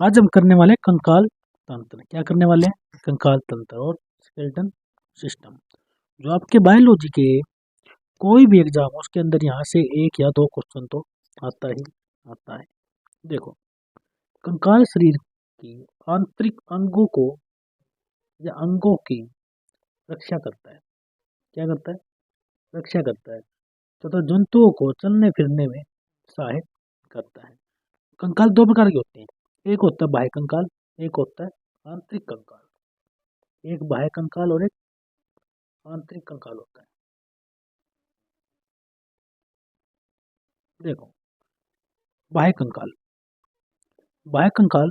आज हम करने वाले हैं कंकाल तंत्र। क्या करने वाले हैं? कंकाल तंत्र और स्केलेटन सिस्टम। जो आपके बायोलॉजी के कोई भी एग्जाम हो उसके अंदर यहाँ से एक या दो क्वेश्चन तो आता ही आता है। देखो, कंकाल शरीर की आंतरिक अंगों को या अंगों की रक्षा करता है। क्या करता है? रक्षा करता है तथा जंतुओं को चलने फिरने में सहायक करता है। कंकाल दो प्रकार के होते हैं, एक होता है बाह्य कंकाल, एक होता है आंतरिक कंकाल। एक बाह्य कंकाल और एक आंतरिक कंकाल होता है। देखो, बाह्य कंकाल, बाह्य कंकाल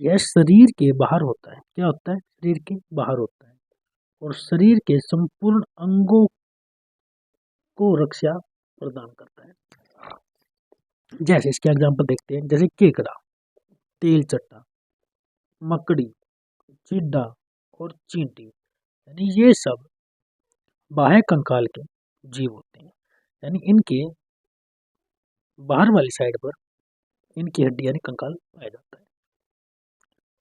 यह शरीर के बाहर होता है। क्या होता है? शरीर के बाहर होता है और शरीर के संपूर्ण अंगों को रक्षा प्रदान करता है। जैसे इसके एग्जाम्पल देखते हैं, जैसे केकड़ा, तेल चट्टा, मकड़ी, चीडा और चींटी, यानी ये सब बाह्य कंकाल के जीव होते हैं। यानी इनके बाहर वाली साइड पर इनकी हड्डी यानी कंकाल पाया जाता है।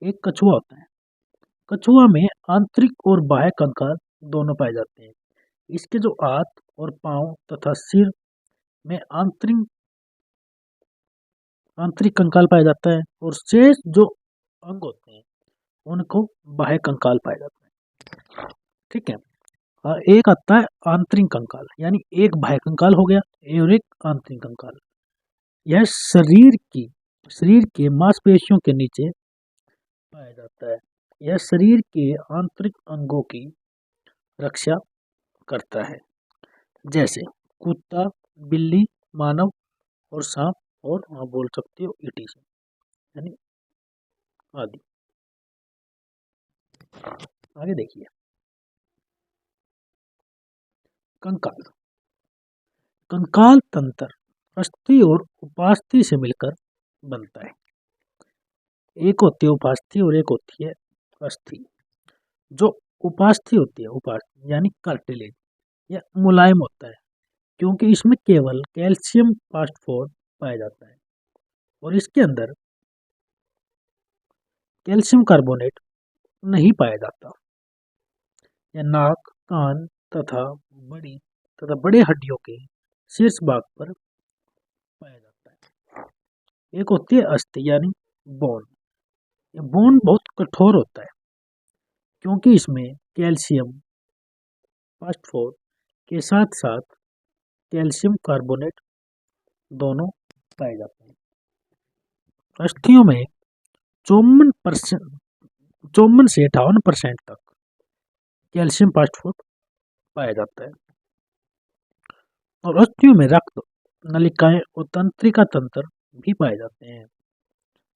एक कछुआ होता है। कछुआ में आंतरिक और बाह्य कंकाल दोनों पाए जाते हैं। इसके जो हाथ और पांव तथा सिर में आंतरिक आंतरिक कंकाल पाया जाता है और शेष जो अंग होते हैं उनको बाह्य कंकाल पाया जाता है। ठीक है। एक आता है आंतरिक कंकाल, यानी एक बाह्य कंकाल हो गया और एक आंतरिक कंकाल। यह शरीर के मांसपेशियों के नीचे पाया जाता है। यह शरीर के आंतरिक अंगों की रक्षा करता है, जैसे कुत्ता, बिल्ली, मानव और सांप, और आप बोल सकते हो ईटी, यानी आदि। आगे देखिए, कंकाल। कंकाल तंत्र अस्थि और उपास्थि से मिलकर बनता है। एक होती है उपास्थि और एक होती है अस्थि। जो उपास्थि होती है, उपास्थि यानी कार्टिलेज, यह मुलायम होता है क्योंकि इसमें केवल कैल्शियम फास्फोर पाया जाता है और इसके अंदर कैल्शियम कार्बोनेट नहीं पाया जाता। यह नाक, कान तथा बड़ी तथा बड़े हड्डियों के शीर्ष भाग पर पाया जाता है। एक होती है अस्थि यानी बोन। यह बोन बहुत कठोर होता है क्योंकि इसमें कैल्शियम फास्फोर के साथ साथ कैल्शियम कार्बोनेट दोनों पाए जाते हैं। अस्थियों में 54 से 58% तक कैल्शियम फास्फोर पाया जाता है और अस्थियों में रक्त, नलिकाएं और तंत्रिका तंत्र भी पाए जाते हैं।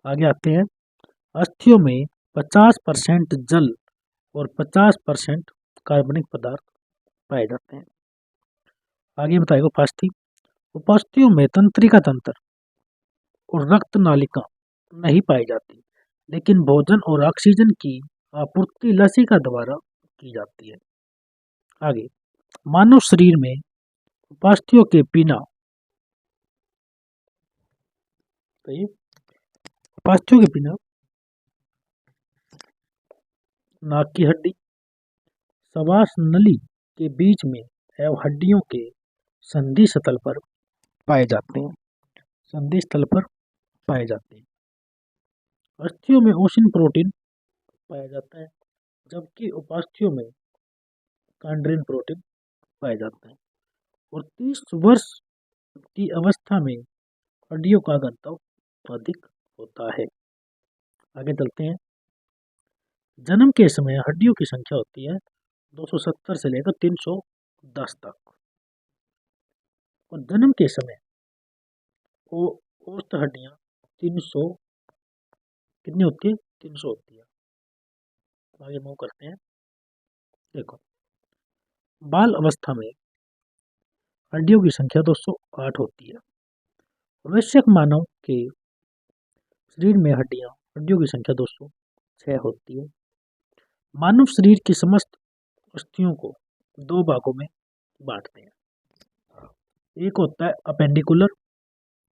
आगे आते हैं, अस्थियों में 50% जल और 50% कार्बनिक पदार्थ पाए जाते हैं। आगे बताएगा उपास्थि। उपास्थियों में तंत्रिका तंत्र और रक्त नालिका नहीं पाई जाती, लेकिन भोजन और ऑक्सीजन की आपूर्ति लसिका द्वारा की जाती है। आगे, मानव शरीर में उपास्थियों के बिना, तो ये उपास्थियों के बिना नाक की हड्डी, श्वास नली के बीच में एवं हड्डियों के संधि स्थल पर पाए जाते हैं। संधि स्थल पर पाए जाते हैं। अस्थियों में ओसिन प्रोटीन पाया जाता है, जबकि उपास्थियों में कांड्रीन प्रोटीन पाया जाता है। और 30 वर्ष की अवस्था में हड्डियों का घनत्व अधिक होता है। आगे चलते हैं, जन्म के समय हड्डियों की संख्या होती है 270 से लेकर 310 तक और जन्म के समय औसत हड्डियां 300 कितनी होती है? 300 होती है। आगे मूव करते हैं। देखो, बाल अवस्था में हड्डियों की संख्या 208 होती है। वयस्क मानव के शरीर में हड्डियों की संख्या 206 होती है। मानव शरीर की समस्त अस्थियों को दो भागों में बांटते हैं। एक होता है अपेंडिकुलर,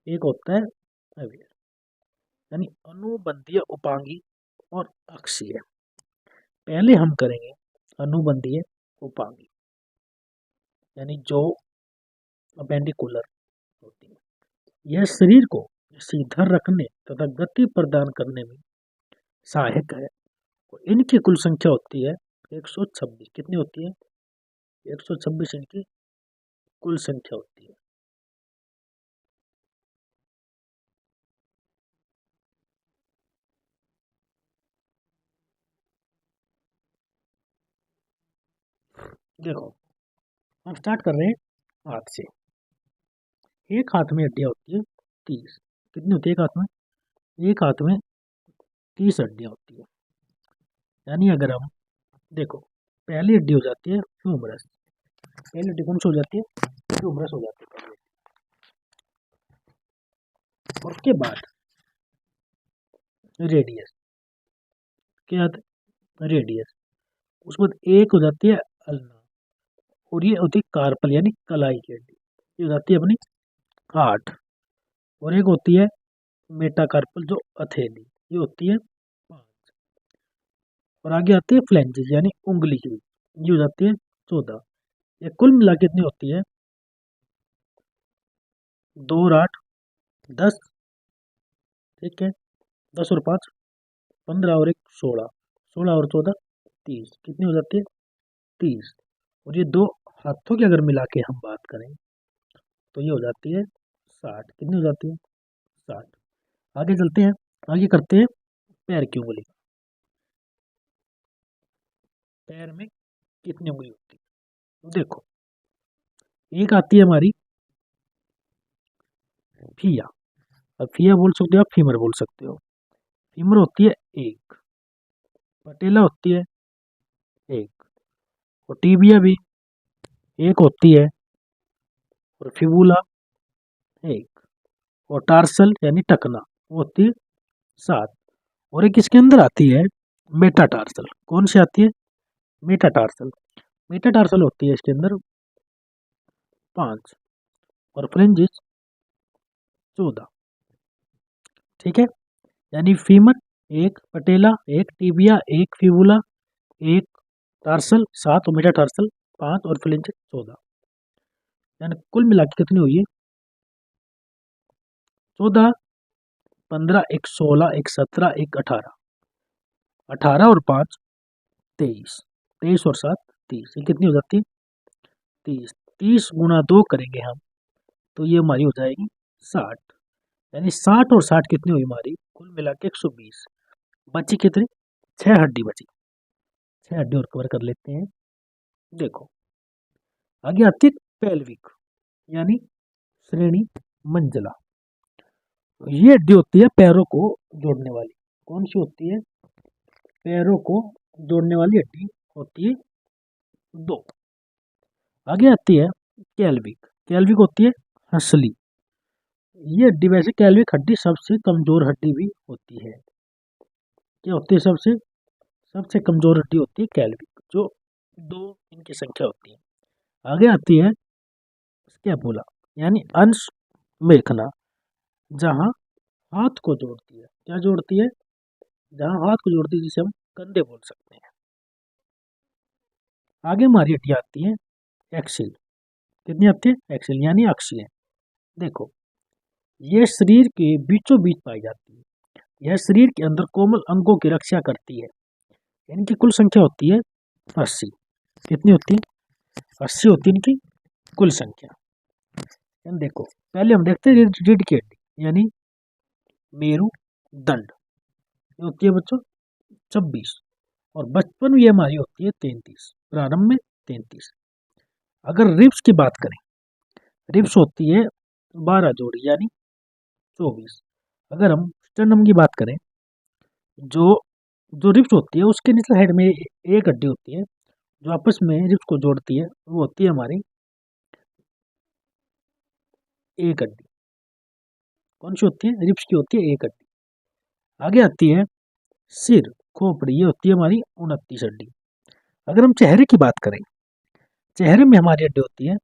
एक होता है एवियर। यानी अनुबंधीय, उपांगी और अक्षीय। पहले हम करेंगे अनुबंधीय उपांगी, यानी जो अपेंडिकुलर होती है। यह शरीर को सीधा रखने तथा गति प्रदान करने में सहायक है। और इनकी कुल संख्या होती है 126। कितनी होती है? 126 इनकी कुल संख्या होती है। देखो, हम स्टार्ट कर रहे हैं हाथ से। एक हाथ में हड्डियां होती है 30। कितनी होती है एक हाथ में? एक हाथ में 30 हड्डियां होती है। यानी अगर हम देखो, पहली हड्डी हो जाती है ह्यूमरस। पहली हड्डी कौन सी हो जाती है? ह्यूमरस हो जाती है पहले। और उसके बाद रेडियस। क्या आता है? रेडियस। उसके बाद एक हो जाती है अल्ना, और ये होती है कार्पल, यानी कलाई की हड्डी। ये हो जाती है अपनी 8। और एक होती है मेटाकार्पल, जो हथेली, ये होती है 5। और आगे आती है फ्लैंजेस, यानी उंगली की, ये हो जाती है 14। ये कुल मिला के कितनी होती है? 2 और 8 10। ठीक है, 10 और 5 15 और 1 16। 16 और 14 30। कितनी हो जाती है? 30। और ये दो हाथों की अगर मिला के हम बात करें तो ये हो जाती है 60। कितनी हो जाती है? 60। आगे चलते हैं, आगे करते हैं पैर की उंगली। पैर में कितनी उंगली होती है? देखो, एक आती है हमारी फिया। अब फिया बोल सकते हो, आप फीमर बोल सकते हो। फीमर होती है एक, पटेला होती है एक, और टीबिया भी एक होती है, और फिबुला एक, और टार्सल यानी टकना वो होती है 7। और एक इसके अंदर आती है मेटाटार्सल। कौन सी आती है? मेटाटार्सल। मेटाटार्सल होती है इसके अंदर 5, और फ्रिंजिस 14। ठीक है, यानी फीमर एक, पटेला एक, टीबिया एक, फिबुला एक, टार्सल 7, और मेटाटार्सल 5, और फ्रिंजिस 14। यानी कुल मिला के कितनी हुई है? 14, 15, एक 16, एक 17, एक 18। 18 और 5 23। 23 और 7 30। ये कितनी हो जाती है? 30। 30 गुणा 2 करेंगे हम तो ये हमारी हो जाएगी 60। यानी 60 और 60 कितनी हुई हमारी? कुल मिला के 120। बची कितनी? 6 हड्डी बची। 6 हड्डी और कवर कर लेते हैं। देखो, आगे आती है पेल्विक, यानी श्रेणी मंजला। ये हड्डी होती है पैरों को जोड़ने वाली। कौन सी होती है? पैरों को जोड़ने वाली हड्डी होती है 2। आगे आती है कैल्विक। कैल्विक होती है हंसली। ये हड्डी, वैसे कैल्विक हड्डी सबसे कमजोर हड्डी भी होती है। क्या होती है? सबसे सबसे कमजोर हड्डी होती है कैल्विक, जो 2 इनकी संख्या होती है। आगे आती है स्कैपुला, यानी अंश मेखना, जहां हाथ को जोड़ती है। क्या जोड़ती है? जहां हाथ को जोड़ती है, जिसे हम कंधे बोल सकते हैं। आगे हमारी हड्डी आती है एक्सिल। कितनी आती है? एक्सिल, यानी अक्षीय। देखो, ये शरीर के बीचों बीच पाई जाती है। यह शरीर के अंदर कोमल अंगों की रक्षा करती है। इनकी कुल संख्या होती है 80। कितनी होती है? 80 होती है इनकी कुल संख्या। देखो, पहले हम देखते हैं रीढ़ की हड्डी, यानी मेरुदंड। ये होती है बच्चों 26, और बचपन में ये हमारी होती है 33, प्रारंभ में 33। अगर रिब्स की बात करें, रिब्स होती है 12 जोड़ी, यानी 24। अगर हम स्टर्नम की बात करें, जो जो रिब्स होती है उसके निचले साइड में एक हड्डी होती है जो आपस में रिब्स को जोड़ती है, वो होती है हमारी एक हड्डी। कौन सी होती है? रिब्स की होती है एक हड्डी। आगे आती है सिर, खोपड़ी, ये होती है हमारी 29 हड्डी। अगर हम चेहरे की बात करें, चेहरे में हमारी हड्डी होती है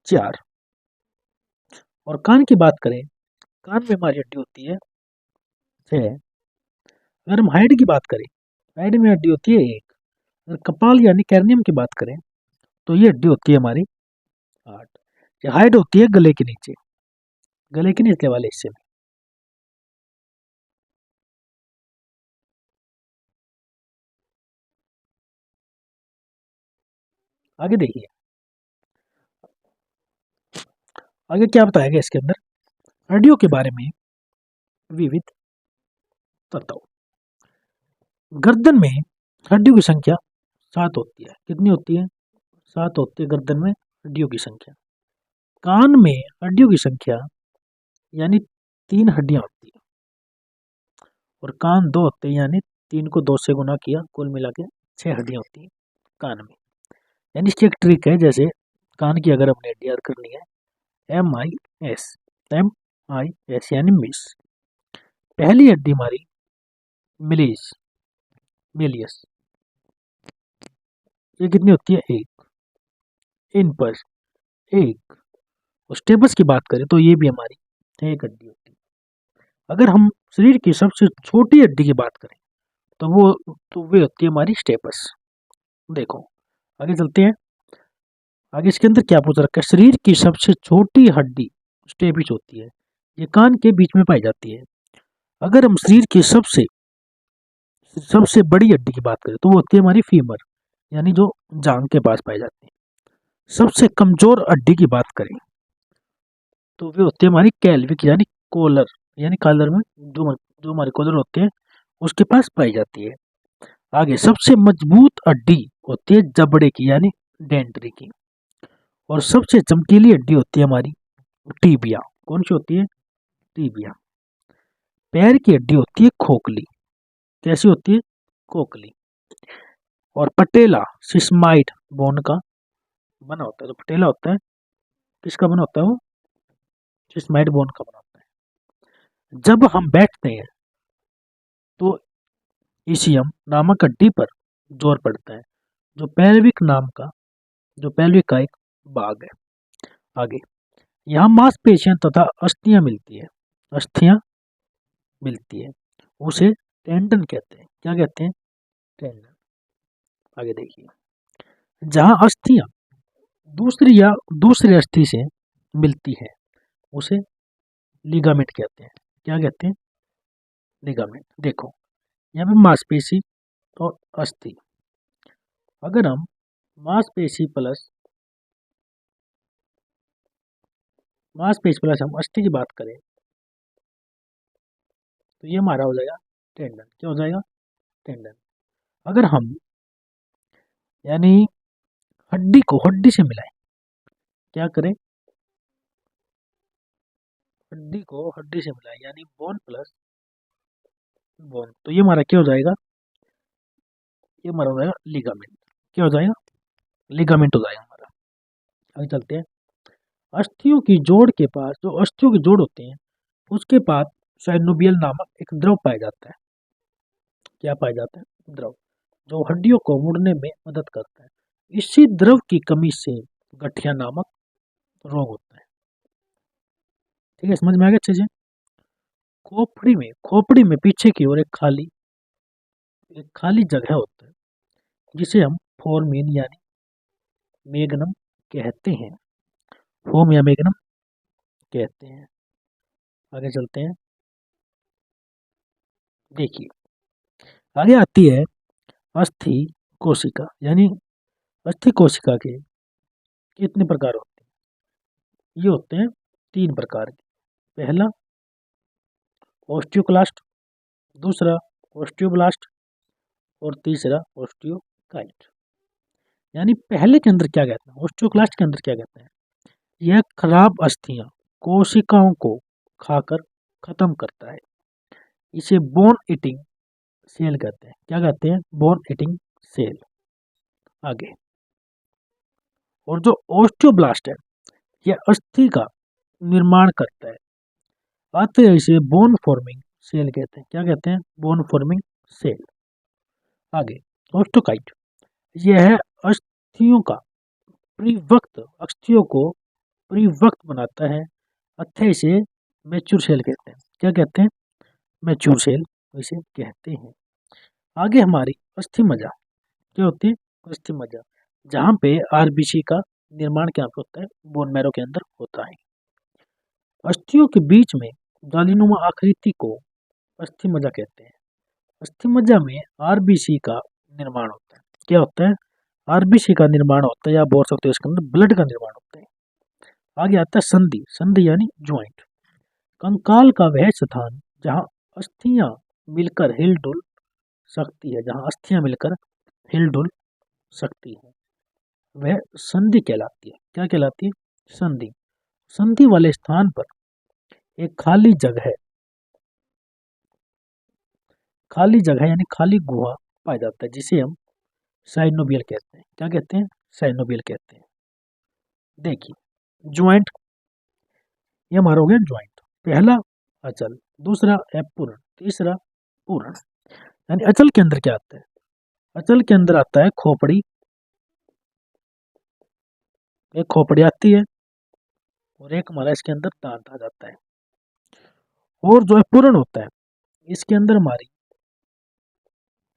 4। और कान की बात करें, कान में हमारी हड्डी होती है है। अगर हम हेड की बात करें, हेड में हड्डी होती है एक। अगर कपाल यानी कैर्नियम की बात करें तो ये हड्डी होती है हमारी 8। ये हाइड होती है गले के नीचे, गले के नीचे वाले हिस्से में। आगे देखिए, आगे क्या बताया गया इसके अंदर हड्डियों के बारे में विविध तत्व। गर्दन में हड्डियों की संख्या 7 होती है। कितनी होती है? 7 होती है गर्दन में हड्डियों की संख्या। कान में हड्डियों की संख्या यानी 3 हड्डियां होती है, और कान 2 होते हैं, यानी 3 को 2 से गुना किया, कुल मिला के 6 हड्डियां होती हैं कान में। यानी इसकी एक ट्रिक है, जैसे कान की अगर हमने हड्डी याद करनी है, MIS, MIS यानी मिस। पहली हड्डी हमारी मिलीस, मिलियस, ये कितनी होती है? 1। इन पर 1। और स्टेपस की बात करें तो ये भी हमारी 1 हड्डी होती है। अगर हम शरीर की सबसे छोटी हड्डी की बात करें तो वे होती है हमारी स्टेपस। देखो आगे चलते हैं, आगे इसके अंदर क्या पूछ रखा है? शरीर की सबसे छोटी हड्डी स्टेपिस होती है, ये कान के बीच में पाई जाती है। अगर हम शरीर की सबसे सबसे बड़ी हड्डी की बात करें तो वो होती है हमारी फीमर, यानी जो जांग के पास पाई जाती है। सबसे कमजोर हड्डी की बात करें तो वे होती है हमारी कैल्विक, यानी कॉलर, यानी कॉलर में जो हमारे कॉलर होते हैं उसके पास पाई जाती है। आगे सबसे मजबूत हड्डी होती है जबड़े की, यानी डेंट्री की। और सबसे चमकीली हड्डी होती है हमारी टीबिया। कौन सी होती है? टीबिया। पैर की हड्डी होती है खोखली। कैसी होती है? खोखली। और पटेला सिस्माइड बोन का बना होता है। तो पटेला होता है, किसका बना होता है? वो सिस्माइड बोन का बना होता है। जब हम बैठते हैं तो ईसीएम नामक हड्डी पर जोर पड़ता है, जो पेल्विक का एक भाग है। आगे यहाँ मांसपेशियां तथा अस्थियां मिलती है, उसे टेंडन कहते हैं। क्या कहते हैं? टेंडन। आगे देखिए, जहाँ अस्थियां दूसरी अस्थि से मिलती है उसे लिगामेंट कहते हैं। क्या कहते हैं? लिगामेंट। देखो यहाँ पे मांसपेशी और अस्थि, अगर हम मांसपेशी प्लस हम अस्थि की बात करें तो ये हमारा हो जाएगा टेंडन। क्या हो जाएगा? टेंडन। अगर हम यानी हड्डी को हड्डी से मिलाएं, क्या करें? हड्डी को हड्डी से मिलाएं, यानी बोन प्लस बोन, तो ये हमारा क्या हो जाएगा? ये हमारा हो जाएगा लिगामेंट। क्या हो जाएगा? लिगामेंट हो जाएगा हमारा। आगे चलते हैं, अस्थियों की जोड़ के पास, जो अस्थियों की जोड़ होते हैं उसके पास साइनोवियल नामक एक द्रव पाया जाता है। क्या पाया जाता है? द्रव, जो हड्डियों को मुड़ने में मदद करता है। इसी द्रव की कमी से गठिया नामक रोग होता है। ठीक है, समझ में आ गया अच्छे से? खोपड़ी में पीछे की ओर एक खाली जगह होता है जिसे हम फोरमेन यानी मेग्नम कहते हैं। फोम या मेग्नम कहते हैं। आगे चलते हैं, देखिए आगे आती है अस्थि कोशिका। यानी अस्थि कोशिका के कितने प्रकार होते हैं? ये होते हैं 3 प्रकार के। पहला ओस्टियोक्लास्ट, दूसरा ओस्टियोब्लास्ट, और तीसरा ओस्टियोकाइट। यानी पहले के अंदर क्या कहते हैं? ओस्टियोक्लास्ट के अंदर क्या कहते हैं? यह खराब अस्थियां कोशिकाओं को खाकर खत्म करता है। इसे बोन ईटिंग सेल कहते हैं। क्या कहते हैं? Bone eating cell. आगे, और जो ओस्टियोब्लास्ट है यह अस्थि का निर्माण करता है, अतः इसे बोन फॉर्मिंग सेल कहते हैं। क्या कहते हैं? Bone forming cell. आगे ओस्टोकाइट, यह है अस्थियों को परिवक्त बनाता है, अतः इसे मैच्योर सेल कहते हैं। क्या कहते हैं? मैच्योर सेल इसे कहते हैं। आगे हमारी अस्थि मज्जा क्या होती है? अस्थि मज्जा, जहाँ पे आरबीसी का निर्माण क्या होता है? बोन मैरो के अंदर होता है। अस्थियों के बीच में जालीनुमा आकृति को अस्थि मज्जा कहते हैं। अस्थि मज्जा में आरबीसी का निर्माण होता है। क्या होता है? आरबीसी का निर्माण होता है, या बोल सकते हो इसके अंदर ब्लड का निर्माण होता है। आगे आता है संधि। संधि यानी ज्वाइंट, कंकाल का वह स्थान जहाँ अस्थियां मिलकर हिलडुल सकती है, जहाँ अस्थियां मिलकर हिलडुल सकती है, वह संधि कहलाती है। क्या कहलाती है? संधि। संधि वाले स्थान पर एक खाली जगह यानी खाली गुहा पाया जाता है, जिसे हम साइनोवियल कहते हैं। क्या कहते हैं? साइनोवियल कहते हैं। देखिए, ज्वाइंट, ये हमारा हो गया ज्वाइंट। पहला अचल, दूसरा अपूर्ण, तीसरा पूर्ण। यानी अचल के अंदर क्या आता है? अचल के अंदर आता है खोपड़ी, एक खोपड़ी आती है, और एक हमारा इसके अंदर दांत आ जाता है। और जो है पूर्ण होता है, इसके अंदर हमारी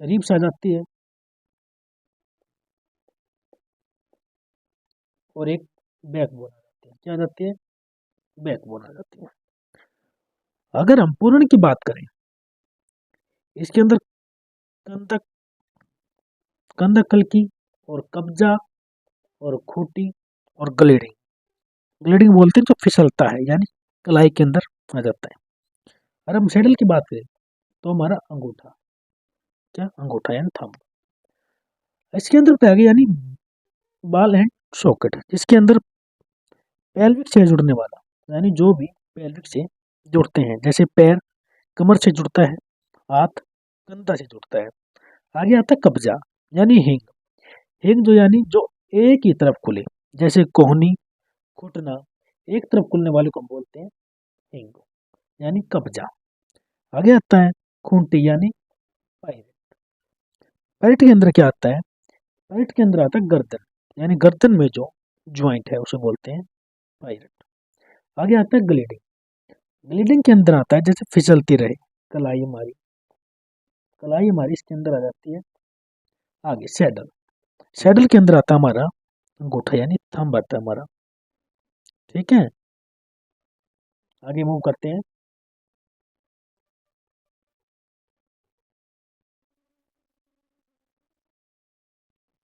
रिब्स आ जाती है, और एक बैकबोन आ जाती है। क्या आ जाती है? बैकबोन आ जाती है। अगर हम पूर्ण की बात करें, इसके अंदर कंदक, कंदक कल्की और कब्जा और खूटी और ग्लेडिंग, ग्लेडिंग बोलते हैं जो फिसलता है, यानी कलाई के अंदर आ जाता है। अगर हम सैडल की बात करें तो हमारा अंगूठा, क्या? अंगूठा यानी थंब। इसके अंदर क्या गया? यानी बाल एंड सॉकेट, जिसके अंदर पेल्विक से जुड़ने वाला, यानी जो भी पेल्विक से जुड़ते हैं, जैसे पैर कमर से जुड़ता है, हाथ कंधा से जुड़ता है। आगे आता है कब्जा यानी हिंग। हिंग जो यानी जो एक ही तरफ खुले, जैसे कोहनी, घुटना, एक तरफ खुलने वाले को हम बोलते हैं हिंग, यानी कब्जा। आगे आता है खूंटी यानी पायरेट। पायरेट के अंदर क्या आता है? पायरेट के अंदर आता है गर्दन, यानी गर्दन में जो ज्वाइंट है उसे बोलते हैं पायरेट। आगे आता है ग्लेडिंग। ग्लेडिंग के अंदर आता है जैसे फिसलती रहे कलाई हमारी, कलाई हमारी इसके अंदर आ जाती है। आगे सैडल, सैडल के अंदर आता है हमारा अंगूठा यानी थंब आता है हमारा। ठीक है, आगे मूव करते हैं।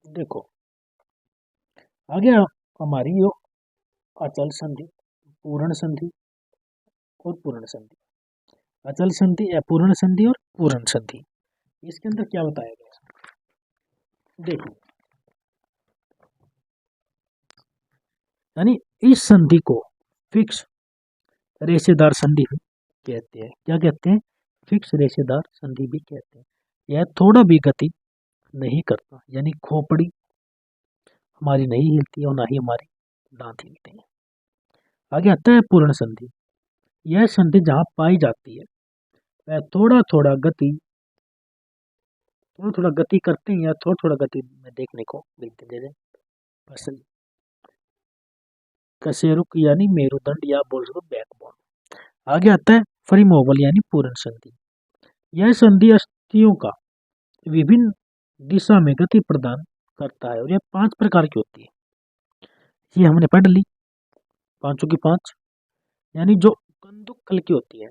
देखो, आगे हमारी यो अचल संधि, पूर्ण संधि और पूर्ण संधि। अचल संधि, अपूर्ण संधि और पूर्ण संधि। इसके अंदर क्या बताया गया है? देखिए, यानी इस संधि को फिक्स रेशेदार संधि भी कहते हैं। क्या कहते हैं? फिक्स रेशेदार संधि भी कहते हैं। यह थोड़ा भी गति नहीं करता, यानी खोपड़ी हमारी नहीं हिलती और ना ही हमारे दांत हिलते हैं। आगे आता है पूर्ण संधि। यह संधि जहाँ पाई जाती है वह थोड़ा थोड़ा गति करते हैं, या थोड़ा थोड़ा गति में देखने को मिलते हैं, जैसे फसल कशेरुक यानी मेरुदंड, या बोल सकते बैकबोन। आगे आता है फ्रीमोबल यानी पूर्ण संधि। यह संधि अस्थियों का विभिन्न दिशा में गति प्रदान करता है, और यह 5 प्रकार की होती है। ये हमने पढ़ ली, पांचों की पांच। यानी जो कंदुकल की होती है,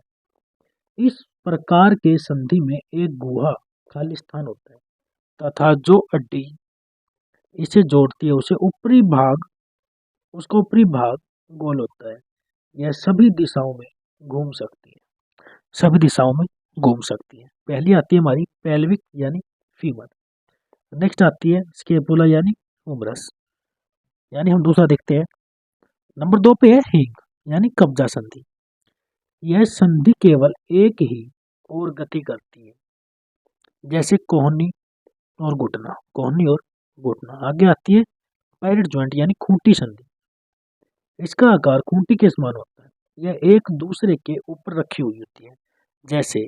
इस प्रकार के संधि में एक गुहा खाली स्थान होता है, तथा जो अड्डी इसे जोड़ती है उसका ऊपरी भाग गोल होता है। यह सभी दिशाओं में घूम सकती है, सभी दिशाओं में घूम सकती है। पहली आती है हमारी पेल्विक यानी फीमर, नेक्स्ट आती है स्केपुला यानी उमरस, यानी हम दूसरा देखते हैं। नंबर 2 पे है हिंग यानी कब्जा संधि। यह संधि केवल एक ही और गति करती है, जैसे कोहनी और घुटना, कोहनी और घुटना। आगे आती है पायरेट ज्वाइंट यानी खूंटी संधि। इसका आकार खूंटी के समान होता है, यह एक दूसरे के ऊपर रखी हुई होती है, जैसे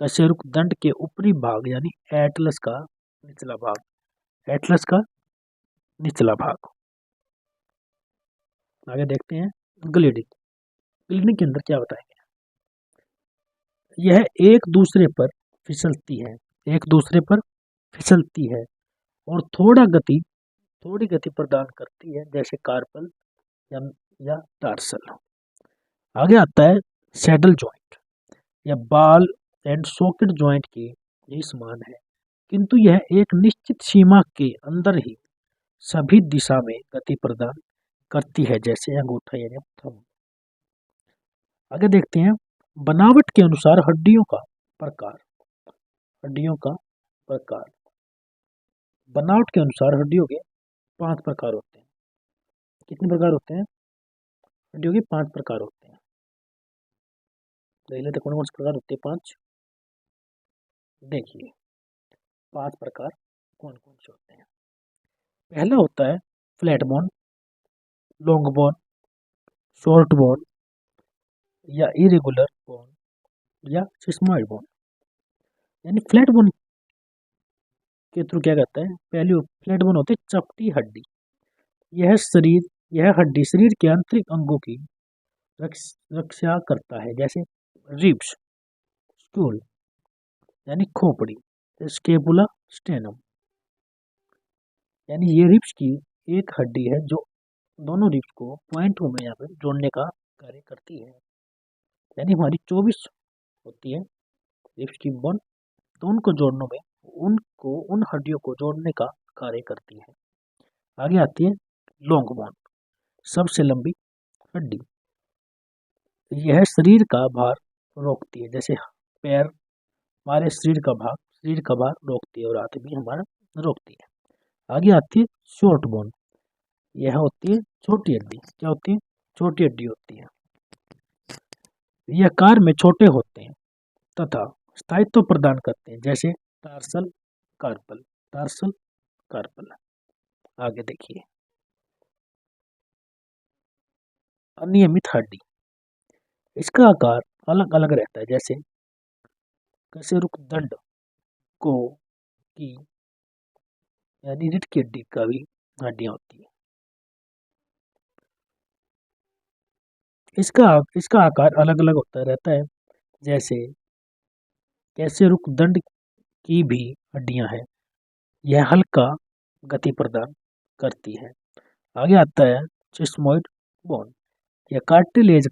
कशेरुक दंड के ऊपरी भाग यानी एटलस का निचला भाग, एटलस का निचला भाग। आगे देखते हैं ग्लेडिंग। ग्लेडिंग के अंदर क्या बताया गया? यह एक दूसरे पर फिसलती है, एक दूसरे पर फिसलती है और थोड़ी गति प्रदान करती है, जैसे कार्पल या टार्सल। आगे आता है सैडल जॉइंट। यह बाल एंड सॉकेट जॉइंट के ही समान है, किंतु यह एक निश्चित सीमा के अंदर ही सभी दिशा में गति प्रदान करती है, जैसे अंगूठा यानी थंब। आगे देखते हैं बनावट के अनुसार हड्डियों का प्रकार। हड्डियों का प्रकार, बनावट के अनुसार हड्डियों के 5 प्रकार होते हैं। कितने प्रकार होते हैं? हड्डियों के 5 प्रकार होते हैं। देख लेते कौन कौन से प्रकार होते हैं 5। देखिए 5 प्रकार कौन कौन से होते हैं। पहला होता है flat bone, long bone, short bone या इरेगुलर बोन या सिस्मॉइड बोन। यानी फ्लैट बोन के थ्रू क्या कहता है, पहली फ्लैट बोन होती है चपटी हड्डी। यह हड्डी शरीर के आंतरिक अंगों की रक्षा करता है, जैसे रिब्स, स्टूल यानी खोपड़ी, स्केपुला, स्टेनम। यानी ये रिब्स की एक हड्डी है जो दोनों रिब्स को पॉइंटों में यहाँ पे जोड़ने का कार्य करती है। यानी हमारी 24 होती है रिब्स की बोन, तो उनको जोड़ने में उन हड्डियों को जोड़ने का कार्य करती है। आगे आती है लॉन्ग बोन, सबसे लंबी हड्डी। यह शरीर का भार रोकती है, जैसे पैर हमारे शरीर का भार रोकती है और हाथ भी हमारा रोकती है। आगे आती है शॉर्ट बोन, यह होती है छोटी हड्डी। क्या होती है? छोटी हड्डी होती है। यह आकार में छोटे होते हैं तथा स्थायित्व प्रदान करते हैं, जैसे टार्सल, कार्पल, टार्सल, कार्पल। आगे देखिए अनियमित हड्डी, इसका आकार अलग अलग रहता है, जैसे कशेरुकदंड को की यानी रीढ़ की हड्डी का भी हड्डियां होती है। इसका आकार अलग अलग होता रहता है, जैसे कशेरुकदंड की भी हड्डियां हैं। यह हल्का गति प्रदान करती है। आगे आता है सिस्मोइड बोन, यह कार्टिलेज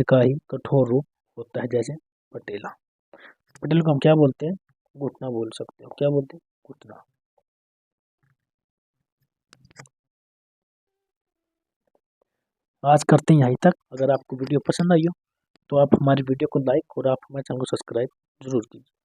का ही कठोर रूप होता है, जैसे पटेला। पटेल को हम क्या बोलते हैं? घुटना बोल सकते हो। क्या बोलते हैं? घुटना। आज करते हैं यहीं तक। अगर आपको वीडियो पसंद आई हो तो आप हमारी वीडियो को लाइक और आप हमारे चैनल को सब्सक्राइब जरूर कीजिए।